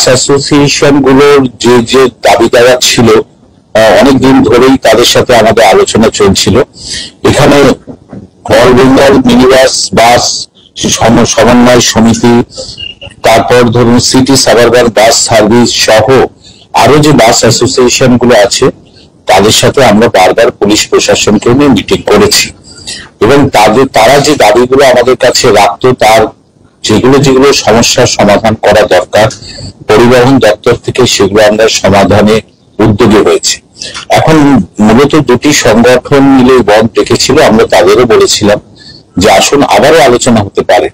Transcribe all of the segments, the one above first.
Association গুলোর যে যে দাবি দেওয়া ছিল অনেকদিন ধরেই তাদের সাথে আমাদের আলোচনা চলছিল। এখানে অল বেঙ্গল মিনিবাস বাস সমন্বয় সমিতি, তারপর ধরুন সিটি সাবারবান বাস সার্ভিস সহ আরো যে বাস অ্যাসোসিয়েশন গুলো আছে তাদের সাথে আমরা বারবার পুলিশ প্রশাসনকে নিয়ে মিটিং করেছি এবং তারা যে দাবিগুলো আমাদের কাছে রাখতো তার যেগুলো যেগুলো সমস্যার সমাধান করা দরকার পরিবহন দপ্তর থেকে সেগুলো আমরা সমাধানে উদ্যোগী হয়েছে। এখন মূলত দুটি সংগঠন মিলে বন্ধ ডেকেছিল, আমরা তাদেরও বলেছিলাম যে আসুন আবারও আলোচনা হতে পারে,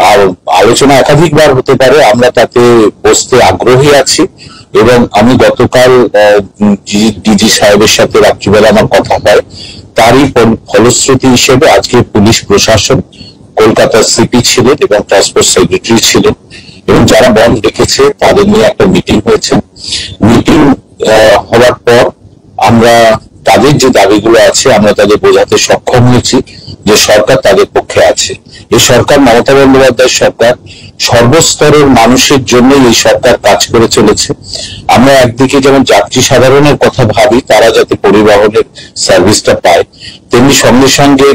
আর আলোচনা একাধিকবার হতে পারে, আমরা তাতে বসতে আগ্রহী আছি। এবং আমি গতকাল ডিজি সাহেবের সাথে রাত্রিবেলা আমার কথা হয়, তারই ফলশ্রুতি হিসেবে আজকে পুলিশ প্রশাসন, কলকাতার সিপি ছিলেন এবং ট্রান্সপোর্ট সেক্রেটারি ছিলেন এবং যারা বন্ধ রেখেছে তাদের নিয়ে একটা মিটিং হয়েছে। মিটিং হওয়ার পর আমরা তাদের যে দাবিগুলো আছে আমরা তাদের বোঝাতে সক্ষম হয়েছি যে সরকার তাদের পক্ষে আছে। এই সরকার মমতা বন্দ্যোপাধ্যায়ের সরকার, সর্বস্তরের মানুষের জন্য এই সরকার কাজ করে চলেছে। আমরা একদিকে যেমন যাত্রী সাধারণের কথা ভাবি, তারা যাতে পরিবহনের সার্ভিসটা পায়, তেমনি সঙ্গে সঙ্গে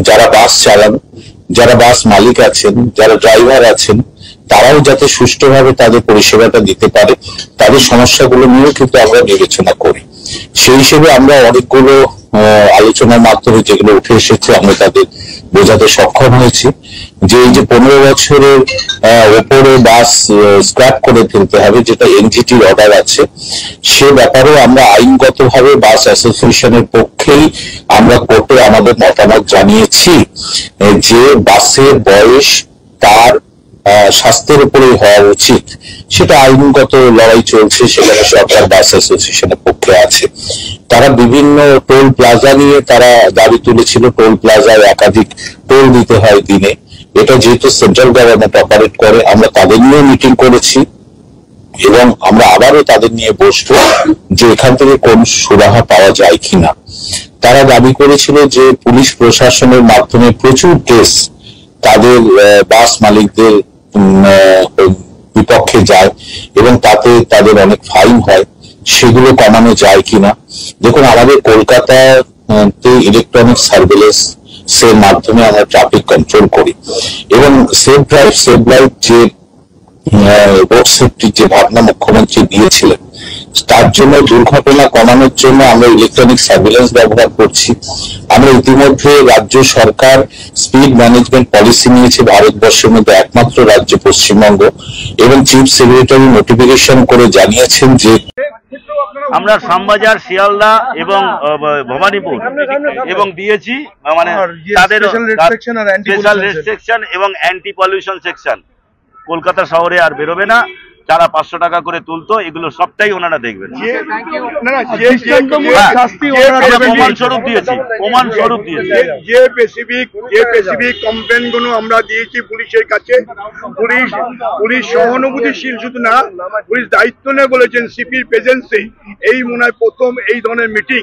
যারা বাস চালান, যারা বাস মালিক আছেন, যারা ড্রাইভার আছেন, তারাও যাতে সুষ্ঠুভাবে তাদের পরিষেবাটা দিতে পারে, তাদের সমস্যাগুলো নিয়েও কিন্তু আমরা বিবেচনা করি। সেই হিসেবে আমরা অনেকগুলো আলোচনার মাধ্যমে যেগুলো উঠে এসেছে আমরা তাদের বোঝাতে সক্ষম হয়েছি যে এই যে 15 বছরের ওপরে বাস স্ক্র্যাপ করে ফেলতে হবে, যেটা এনজিটির অর্ডার আছে, সে ব্যাপারেও আমরা আইনগতভাবে বাস অ্যাসোসিয়েশনের পক্ষেই আমরা কোর্টে আমাদের মতামত জানিয়েছি যে বাসের বয়স তার স্বাস্থ্যের উপরে হওয়া উচিত। সেটা আইনগত লড়াই চলছে, সেখানে সরকার বাস অ্যাসোসিয়েশনের পক্ষে আছে। তারা বিভিন্ন টোল প্লাজা নিয়ে তারা দাবি তুলেছিল, টোল প্লাজায় একাধিক টোল দিতে হয় দিনে, এটা যেহেতু সেন্ট্রাল গভর্নমেন্ট অপারেট করে, আমরা তাদের নিয়ে মিটিং করেছি এবং আমরা আবারও তাদের নিয়ে বসবো যে এখান থেকে কোন সুরাহা পাওয়া যায় কিনা। তারা দাবি করেছিল যে পুলিশ প্রশাসনের মাধ্যমে প্রচুর কেস তাদের বাস মালিকদের বিপক্ষে যায় এবং তাতে তাদের অনেক ফাইন হয়, সেগুলো কমানো যায় কিনা। দেখুন, আমাদের কলকাতাতে ইলেকট্রনিক সার্ভেলেন্স এর মাধ্যমে আমরা ট্রাফিক কন্ট্রোল করি এবং সেফ ড্রাইভ সেভ লাইফ যে রোড সেফটির যে ভাবনা মুখ্যমন্ত্রী দিয়েছিলেন, তার জন্য দুর্ঘটনা কমানোর জন্য আমরা ইলেকট্রনিক সার্ভেলেন্স ব্যবহার করছি। আমরা ইতিমধ্যে রাজ্য সরকার স্পিড ম্যানেজমেন্ট পলিসি নিয়েছে, ভারতবর্ষের মধ্যে একমাত্র রাজ্য পশ্চিমবঙ্গ, এবং চিফ সেক্রেটারি নোটিফিকেশন করে জানিয়েছেন যে আমরা শ্যামবাজার, শিয়ালদা এবং ভবানীপুর এবং দিয়েছি, মানে তাদের স্পেশাল রেস্ট্রিকশন এবং অ্যান্টি পলিউশন সেকশন কলকাতা শহরে আর বেরোবে না। যারা 500 টাকা করে তুলতো, এগুলো সবটাই ওনারা দেখবেন। প্রমাণ স্বরূপ দিয়েছি। যে স্পেসিফিক কমপ্লেন গুলো আমরা দিয়েছি পুলিশের কাছে, পুলিশ সহানুভূতিশীল শুধু না, পুলিশ দায়িত্ব নিয়ে বলেছেন সিপির প্রেজেন্সে এই মনে হয় প্রথম এই ধরনের মিটিং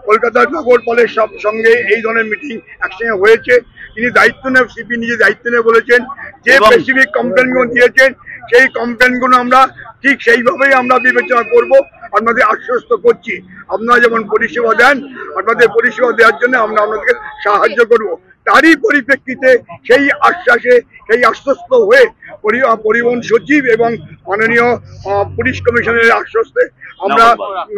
কলকাতার নগরপালের সঙ্গে এই ধরনের মিটিং একসঙ্গে হয়েছে। তিনি দায়িত্ব নিয়ে, সিপি নিজে দায়িত্ব নিয়ে বলেছেন যে স্পেসিফিক কমপ্লেন গুলো দিয়েছেন সেই কমপ্লেন গুলো আমরা ঠিক সেইভাবেই আমরা বিবেচনা করব। আপনাদের আশ্বস্ত করছি, আপনারা যেমন পরিষেবা দেন, আপনাদের পরিষেবা দেওয়ার জন্য আমরা আপনাদেরকে সাহায্য করব। তারই পরিপ্রেক্ষিতে সেই আশ্বাসে, সেই আশ্বস্ত হয়ে পরিবহন সচিব এবং মাননীয় পুলিশ কমিশনারের আশ্বস্তে আমরা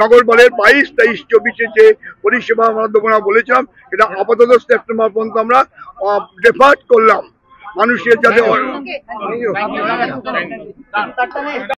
নগরপালের 22, 23, 24 যে পরিষেবা আমরা দেবো না বলেছিলাম, এটা আপাতত সেপ্টেম্বর পর্যন্ত আমরা ডেফার্ট করলাম মানুষের যাতে